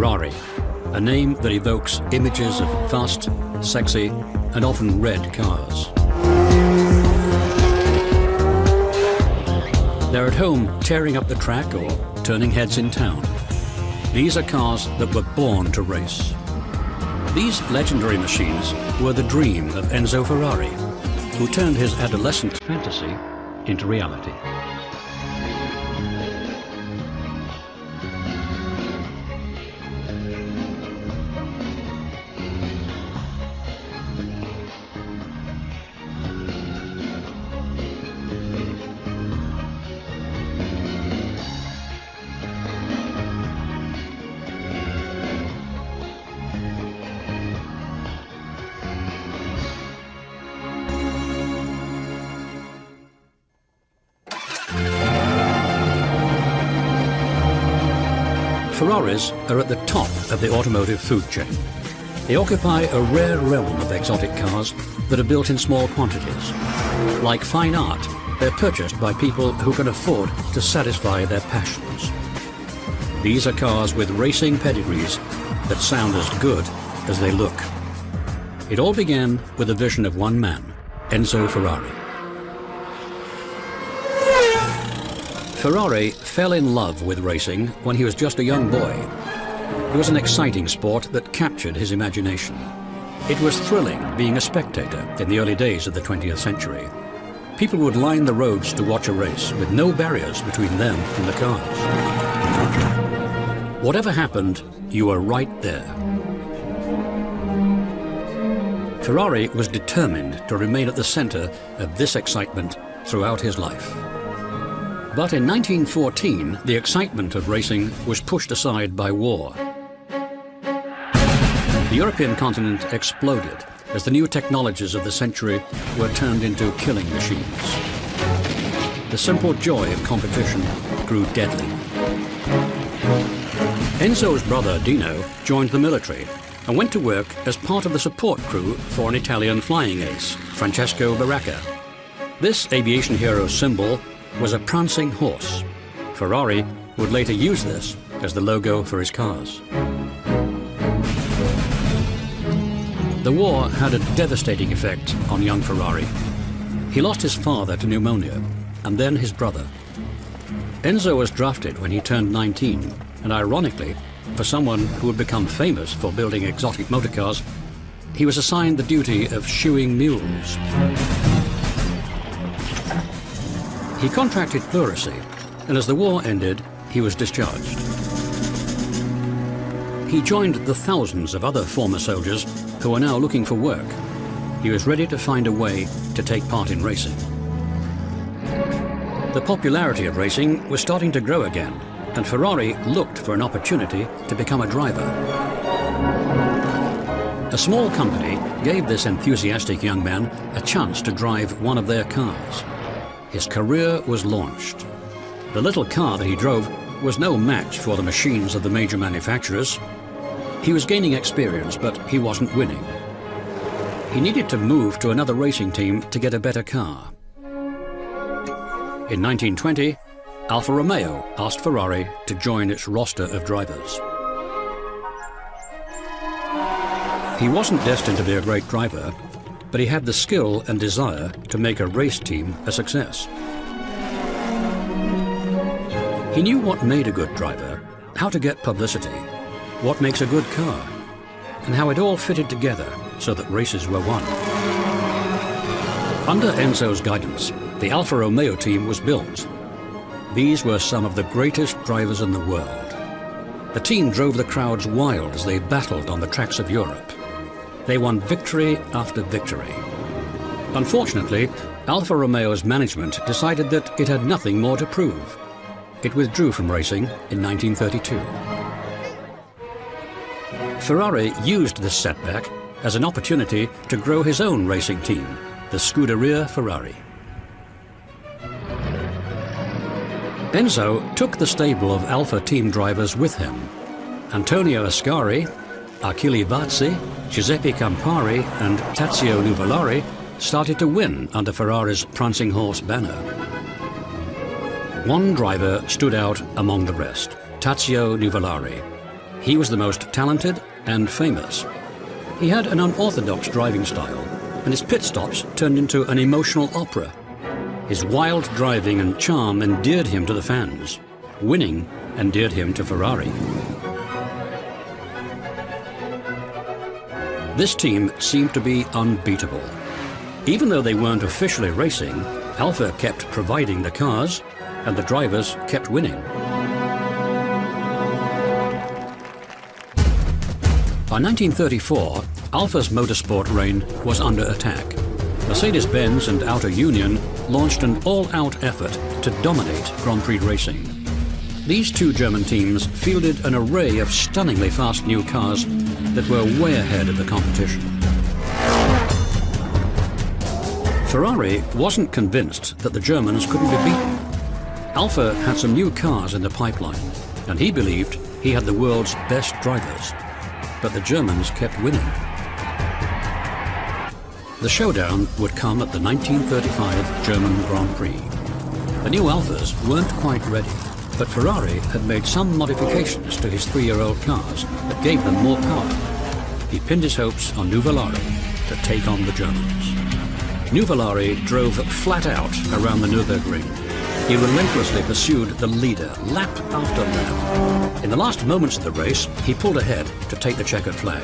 Ferrari, a name that evokes images of fast, sexy, and often red cars. They're at home tearing up the track or turning heads in town. These are cars that were born to race. These legendary machines were the dream of Enzo Ferrari, who turned his adolescent fantasy into reality. Ferraris are at the top of the automotive food chain. They occupy a rare realm of exotic cars that are built in small quantities. Like fine art, they're purchased by people who can afford to satisfy their passions. These are cars with racing pedigrees that sound as good as they look. It all began with the vision of one man, Enzo Ferrari. Ferrari fell in love with racing when he was just a young boy. It was an exciting sport that captured his imagination. It was thrilling being a spectator in the early days of the 20th century. People would line the roads to watch a race with no barriers between them and the cars. Whatever happened, you were right there. Ferrari was determined to remain at the center of this excitement throughout his life. But in 1914, the excitement of racing was pushed aside by war. The European continent exploded as the new technologies of the century were turned into killing machines. The simple joy of competition grew deadly. Enzo's brother Dino joined the military and went to work as part of the support crew for an Italian flying ace, Francesco Baracca. This aviation hero's symbol was a prancing horse. Ferrari would later use this as the logo for his cars. The war had a devastating effect on young Ferrari. He lost his father to pneumonia, and then his brother. Enzo was drafted when he turned 19, and ironically, for someone who would become famous for building exotic motorcars, he was assigned the duty of shoeing mules. He contracted pleurisy, and as the war ended, he was discharged. He joined the thousands of other former soldiers who were now looking for work. He was ready to find a way to take part in racing. The popularity of racing was starting to grow again, and Ferrari looked for an opportunity to become a driver. A small company gave this enthusiastic young man a chance to drive one of their cars. His career was launched. The little car that he drove was no match for the machines of the major manufacturers. He was gaining experience, but he wasn't winning. He needed to move to another racing team to get a better car. In 1920, Alfa Romeo asked Ferrari to join its roster of drivers. He wasn't destined to be a great driver, but he had the skill and desire to make a race team a success. He knew what made a good driver, how to get publicity, what makes a good car, and how it all fitted together so that races were won. Under Enzo's guidance, the Alfa Romeo team was built. These were some of the greatest drivers in the world. The team drove the crowds wild as they battled on the tracks of Europe. They won victory after victory. Unfortunately, Alfa Romeo's management decided that it had nothing more to prove. It withdrew from racing in 1932. Ferrari used this setback as an opportunity to grow his own racing team, the Scuderia Ferrari. Enzo took the stable of Alfa team drivers with him. Antonio Ascari, Achille Vazzi, Giuseppe Campari and Tazio Nuvolari started to win under Ferrari's prancing horse banner. One driver stood out among the rest, Tazio Nuvolari. He was the most talented and famous. He had an unorthodox driving style, and his pit stops turned into an emotional opera. His wild driving and charm endeared him to the fans. Winning endeared him to Ferrari. This team seemed to be unbeatable. Even though they weren't officially racing, Alfa kept providing the cars, and the drivers kept winning. By 1934, Alfa's motorsport reign was under attack. Mercedes-Benz and Auto Union launched an all-out effort to dominate Grand Prix racing. These two German teams fielded an array of stunningly fast new cars that were way ahead of the competition. Ferrari wasn't convinced that the Germans couldn't be beaten. Alfa had some new cars in the pipeline, and he believed he had the world's best drivers. But the Germans kept winning. The showdown would come at the 1935 German Grand Prix. The new Alfas weren't quite ready, but Ferrari had made some modifications to his 3-year-old cars that gave them more power. He pinned his hopes on Nuvolari to take on the Germans. Nuvolari drove flat out around the Nürburgring. He relentlessly pursued the leader, lap after lap. In the last moments of the race, he pulled ahead to take the checkered flag.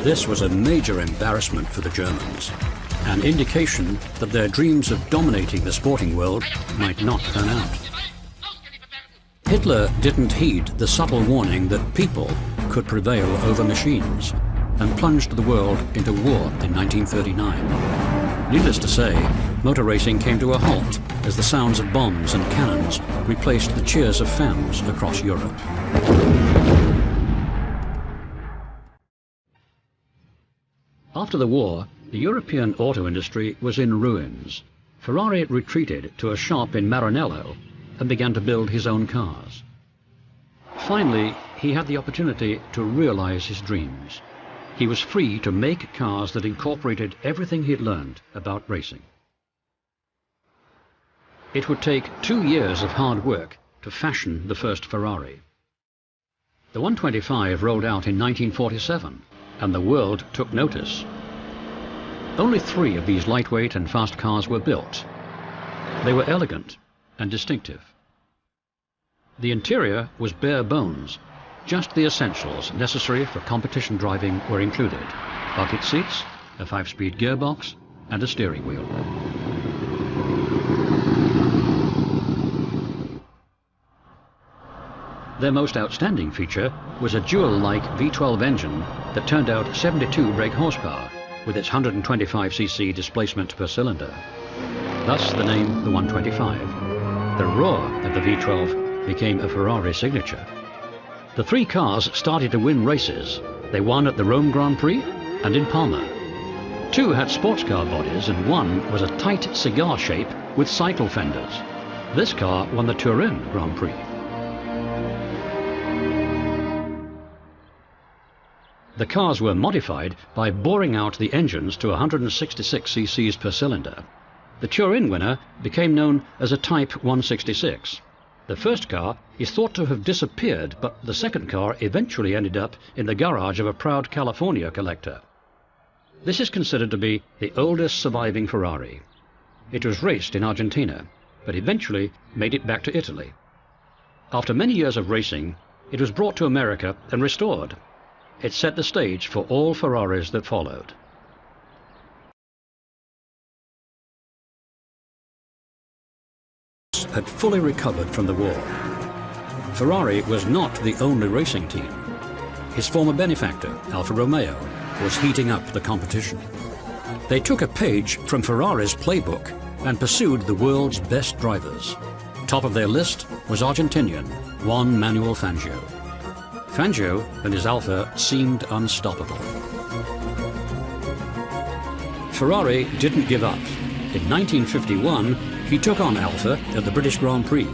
This was a major embarrassment for the Germans, an indication that their dreams of dominating the sporting world might not turn out. Hitler didn't heed the subtle warning that people could prevail over machines, and plunged the world into war in 1939. Needless to say, motor racing came to a halt as the sounds of bombs and cannons replaced the cheers of fans across Europe. After the war, the European auto industry was in ruins. Ferrari retreated to a shop in Maranello and began to build his own cars. Finally, he had the opportunity to realize his dreams. He was free to make cars that incorporated everything he'd learned about racing. It would take 2 years of hard work to fashion the first Ferrari. The 125 rolled out in 1947, and the world took notice. Only 3 of these lightweight and fast cars were built. They were elegant and distinctive. The interior was bare bones. Just the essentials necessary for competition driving were included: bucket seats, a 5-speed gearbox, and a steering wheel. Their most outstanding feature was a dual-like V12 engine that turned out 72 brake horsepower with its 125cc displacement per cylinder. Thus the name the 125. The roar of the V12 became a Ferrari signature. The 3 cars started to win races. They won at the Rome Grand Prix and in Palma. 2 had sports car bodies, and 1 was a tight cigar shape with cycle fenders. This car won the Turin Grand Prix. The cars were modified by boring out the engines to 166 cc's per cylinder. The Turin winner became known as a Type 166. The first car is thought to have disappeared, but the second car eventually ended up in the garage of a proud California collector. This is considered to be the oldest surviving Ferrari. It was raced in Argentina, but eventually made it back to Italy. After many years of racing, it was brought to America and restored. It set the stage for all Ferraris that followed. Had fully recovered from the war. Ferrari was not the only racing team. His former benefactor, Alfa Romeo, was heating up the competition. They took a page from Ferrari's playbook and pursued the world's best drivers. Top of their list was Argentinian Juan Manuel Fangio. Fangio and his Alfa seemed unstoppable. Ferrari didn't give up. In 1951, he took on Alfa at the British Grand Prix.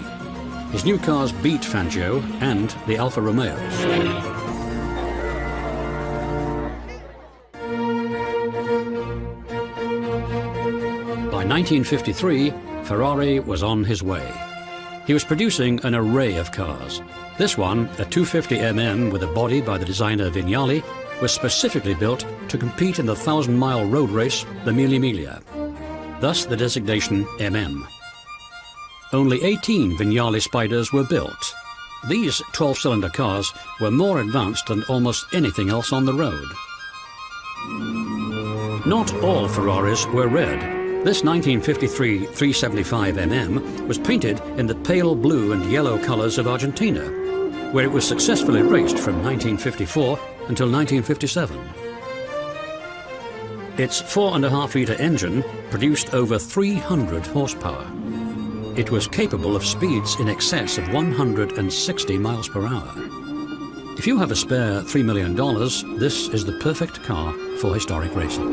His new cars beat Fangio and the Alfa Romeos. By 1953, Ferrari was on his way. he was producing an array of cars. This one, a 250mm with a body by the designer Vignali, was specifically built to compete in the 1,000-mile road race, the Mille Miglia. Thus the designation MM. Only 18 Vignali Spiders were built. These 12-cylinder cars were more advanced than almost anything else on the road. Not all Ferraris were red. This 1953 375mm was painted in the pale blue and yellow colours of Argentina, where it was successfully raced from 1954 until 1957. Its 4.5-litre engine produced over 300 horsepower. It was capable of speeds in excess of 160 miles per hour. If you have a spare $3 million, this is the perfect car for historic racing.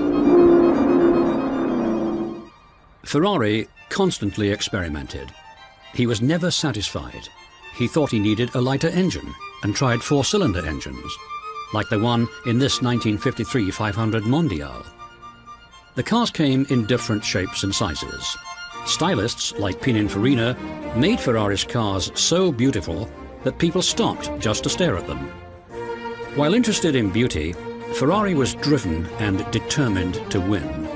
Ferrari constantly experimented. He was never satisfied. He thought he needed a lighter engine and tried 4-cylinder engines, like the one in this 1953 500 Mondial. The cars came in different shapes and sizes. Stylists like Pininfarina made Ferrari's cars so beautiful that people stopped just to stare at them. While interested in beauty, Ferrari was driven and determined to win.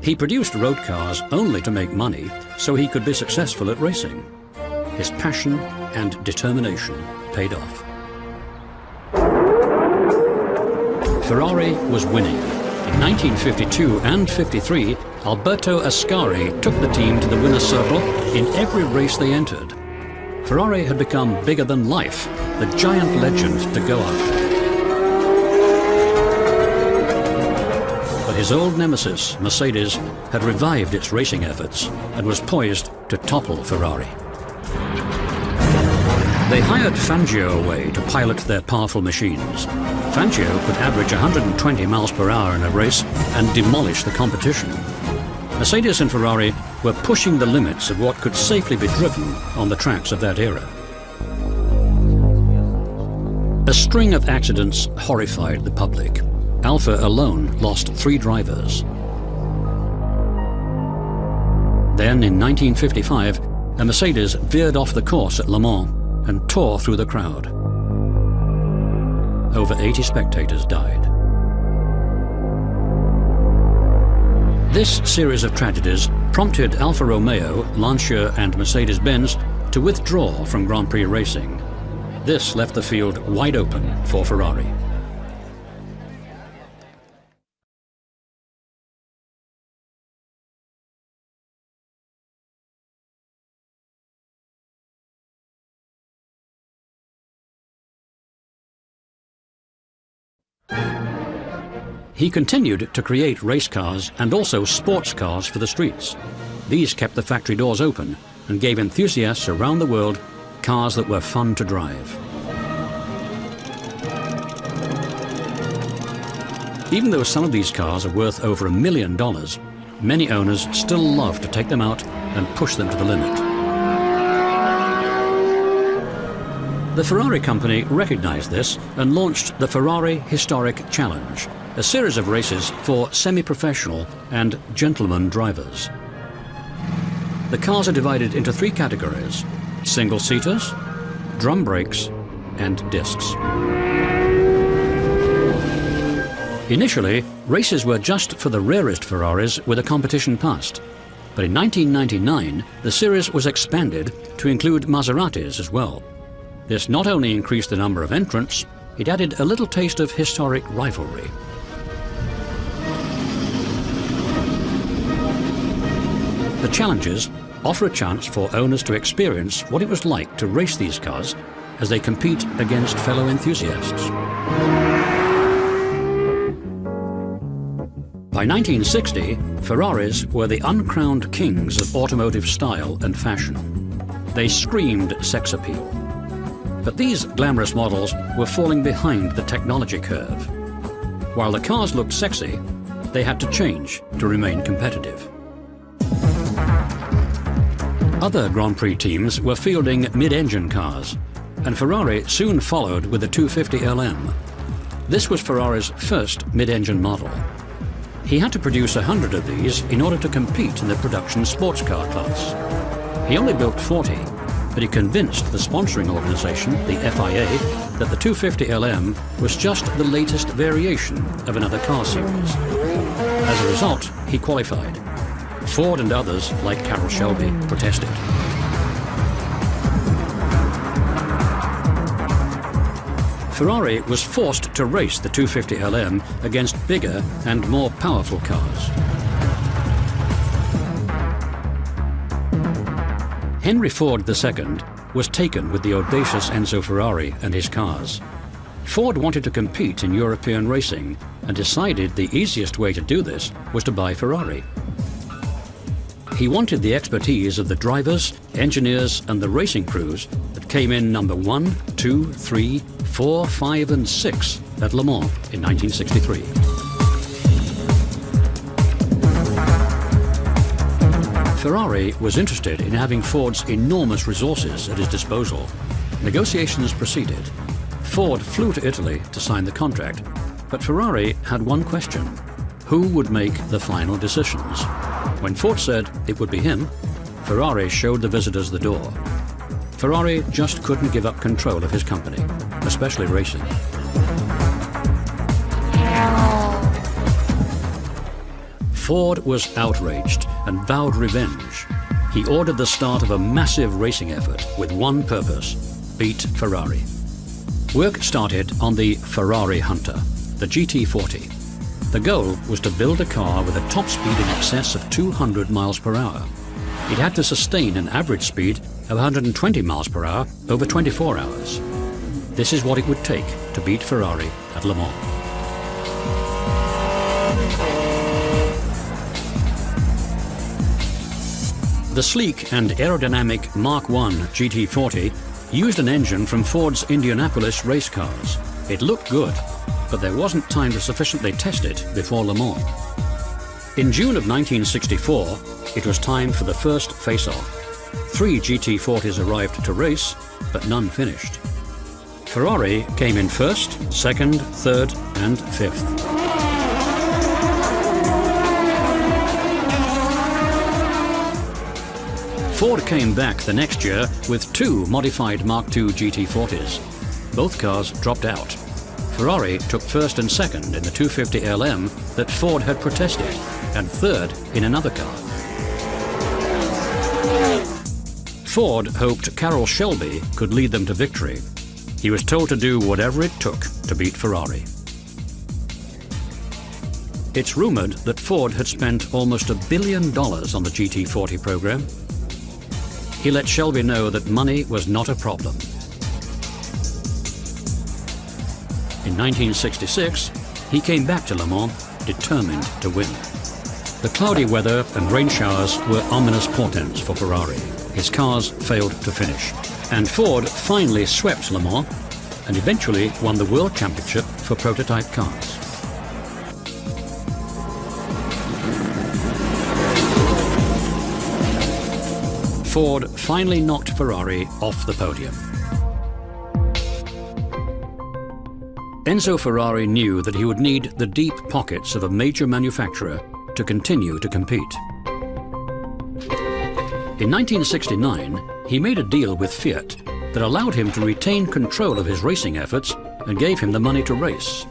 He produced road cars only to make money so he could be successful at racing. His passion and determination paid off. Ferrari was winning. In 1952 and 53, Alberto Ascari took the team to the winner's circle in every race they entered. Ferrari had become bigger than life, the giant legend to go after. But his old nemesis, Mercedes, had revived its racing efforts and was poised to topple Ferrari. They hired Fangio away to pilot their powerful machines. Fangio could average 120 miles per hour in a race and demolish the competition. Mercedes and Ferrari were pushing the limits of what could safely be driven on the tracks of that era. A string of accidents horrified the public. Alfa alone lost 3 drivers. Then in 1955, a Mercedes veered off the course at Le Mans and tore through the crowd. Over 80 spectators died. This series of tragedies prompted Alfa Romeo, Lancia and Mercedes-Benz to withdraw from Grand Prix racing. This left the field wide open for Ferrari. He continued to create race cars and also sports cars for the streets. These kept the factory doors open and gave enthusiasts around the world cars that were fun to drive. Even though some of these cars are worth over $1 million, many owners still love to take them out and push them to the limit. The Ferrari company recognized this and launched the Ferrari Historic Challenge, a series of races for semi-professional and gentleman drivers. The cars are divided into 3 categories: single-seaters, drum brakes, and discs. Initially, races were just for the rarest Ferraris with a competition past. But in 1999, the series was expanded to include Maseratis as well. This not only increased the number of entrants, it added a little taste of historic rivalry. The challenges offer a chance for owners to experience what it was like to race these cars as they compete against fellow enthusiasts. By 1960, Ferraris were the uncrowned kings of automotive style and fashion. They screamed sex appeal. But these glamorous models were falling behind the technology curve. While the cars looked sexy, they had to change to remain competitive. Other Grand Prix teams were fielding mid-engine cars, and Ferrari soon followed with the 250 LM. This was Ferrari's first mid-engine model. He had to produce 100 of these in order to compete in the production sports car class. He only built 40, but he convinced the sponsoring organization, the FIA, that the 250LM was just the latest variation of another car series. As a result, he qualified. Ford and others, like Carroll Shelby, protested. Ferrari was forced to race the 250LM against bigger and more powerful cars. Henry Ford II was taken with the audacious Enzo Ferrari and his cars. Ford wanted to compete in European racing and decided the easiest way to do this was to buy Ferrari. He wanted the expertise of the drivers, engineers and the racing crews that came in number 1, 2, 3, 4, 5 and 6 at Le Mans in 1963. Ferrari was interested in having Ford's enormous resources at his disposal. Negotiations proceeded. Ford flew to Italy to sign the contract, but Ferrari had one question: who would make the final decisions? When Ford said it would be him, Ferrari showed the visitors the door. Ferrari just couldn't give up control of his company, especially racing. Ford was outraged and vowed revenge. He ordered the start of a massive racing effort with one purpose: beat Ferrari. Work started on the Ferrari Hunter, the GT40. The goal was to build a car with a top speed in excess of 200 miles per hour. It had to sustain an average speed of 120 miles per hour over 24 hours. This is what it would take to beat Ferrari at Le Mans. The sleek and aerodynamic Mark I GT40 used an engine from Ford's Indianapolis race cars. It looked good, but there wasn't time to sufficiently test it before Le Mans. In June of 1964, it was time for the first face-off. 3 GT40s arrived to race, but none finished. Ferrari came in first, second, third, and fifth. Ford came back the next year with 2 modified Mark II GT40s. Both cars dropped out. Ferrari took first and second in the 250LM that Ford had protested, and third in another car. Ford hoped Carroll Shelby could lead them to victory. He was told to do whatever it took to beat Ferrari. It's rumored that Ford had spent almost $1 billion on the GT40 program. He let Shelby know that money was not a problem. In 1966, he came back to Le Mans, determined to win. The cloudy weather and rain showers were ominous portents for Ferrari. His cars failed to finish, and Ford finally swept Le Mans and eventually won the World Championship for prototype cars. Ford finally knocked Ferrari off the podium. Enzo Ferrari knew that he would need the deep pockets of a major manufacturer to continue to compete. In 1969, he made a deal with Fiat that allowed him to retain control of his racing efforts and gave him the money to race.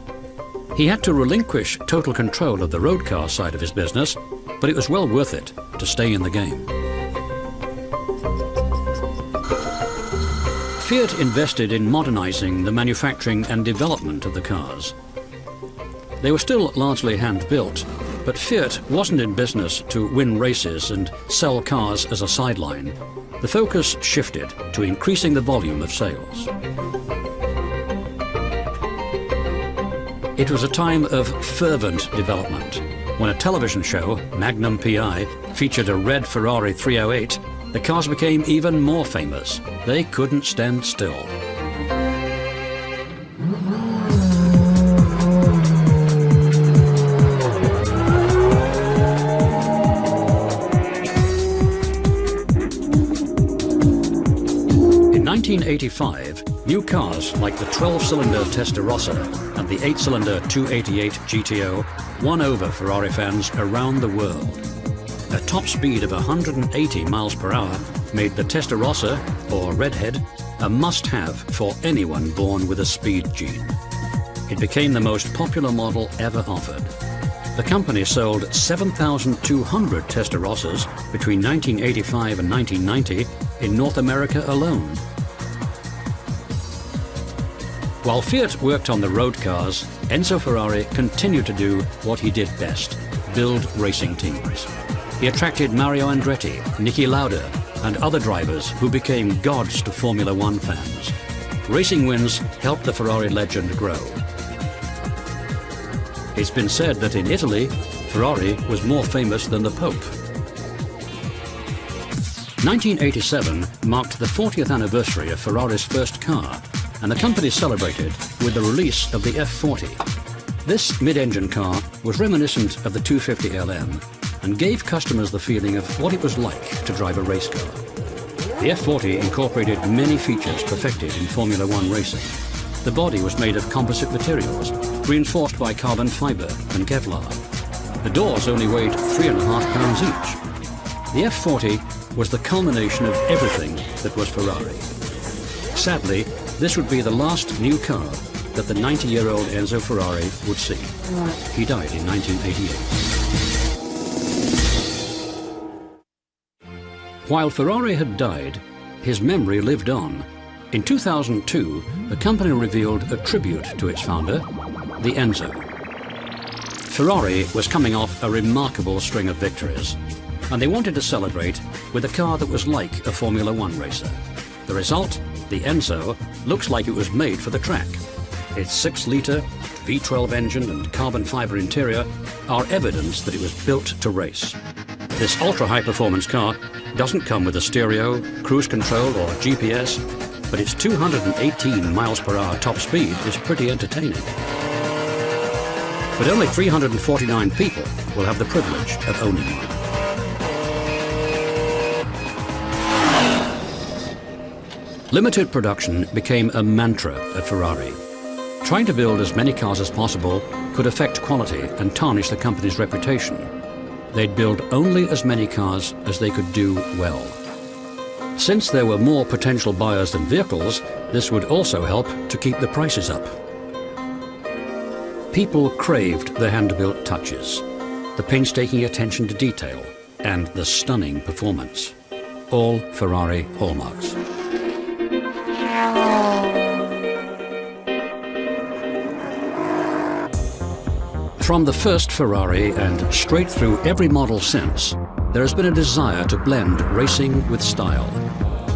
He had to relinquish total control of the road car side of his business, but it was well worth it to stay in the game. Fiat invested in modernizing the manufacturing and development of the cars. They were still largely hand-built, but Fiat wasn't in business to win races and sell cars as a sideline. The focus shifted to increasing the volume of sales. It was a time of fervent development. When a television show, Magnum PI, featured a red Ferrari 308, the cars became even more famous. They couldn't stand still. In 1985, new cars like the 12-cylinder Testarossa and the 8-cylinder 288 GTO won over Ferrari fans around the world. A top speed of 180 miles per hour made the Testarossa, or Redhead, a must-have for anyone born with a speed gene. It became the most popular model ever offered. The company sold 7,200 Testarossas between 1985 and 1990 in North America alone. While Fiat worked on the road cars, Enzo Ferrari continued to do what he did best: build racing teams. He attracted Mario Andretti, Niki Lauda, and other drivers who became gods to Formula One fans. Racing wins helped the Ferrari legend grow. It's been said that in Italy, Ferrari was more famous than the Pope. 1987 marked the 40th anniversary of Ferrari's first car, and the company celebrated with the release of the F40. This mid-engine car was reminiscent of the 250 LM and gave customers the feeling of what it was like to drive a race car. The F40 incorporated many features perfected in Formula One racing. The body was made of composite materials, reinforced by carbon fiber and Kevlar. The doors only weighed 3.5 pounds each. The F40 was the culmination of everything that was Ferrari. Sadly, this would be the last new car that the 90-year-old Enzo Ferrari would see. He died in 1988. While Ferrari had died, his memory lived on. In 2002, the company revealed a tribute to its founder, the Enzo. Ferrari was coming off a remarkable string of victories, and they wanted to celebrate with a car that was like a Formula One racer. The result, the Enzo, looks like it was made for the track. Its 6-litre V12 engine and carbon fibre interior are evidence that it was built to race. This ultra-high-performance car doesn't come with a stereo, cruise control or GPS, but its 218 miles per hour top speed is pretty entertaining. But only 349 people will have the privilege of owning one. Limited production became a mantra at Ferrari. Trying to build as many cars as possible could affect quality and tarnish the company's reputation. They'd build only as many cars as they could do well. Since there were more potential buyers than vehicles, this would also help to keep the prices up. People craved the hand-built touches, the painstaking attention to detail, and the stunning performance. All Ferrari hallmarks. From the first Ferrari and straight through every model since, there has been a desire to blend racing with style.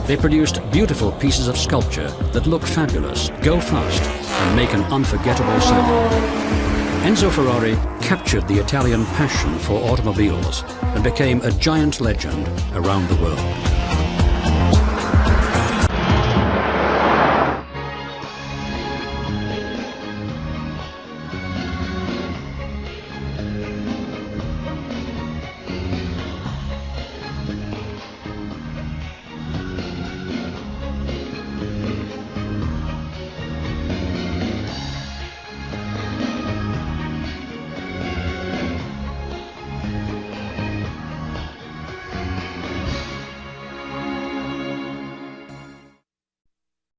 They produced beautiful pieces of sculpture that look fabulous, go fast, and make an unforgettable sound. Enzo Ferrari captured the Italian passion for automobiles and became a giant legend around the world.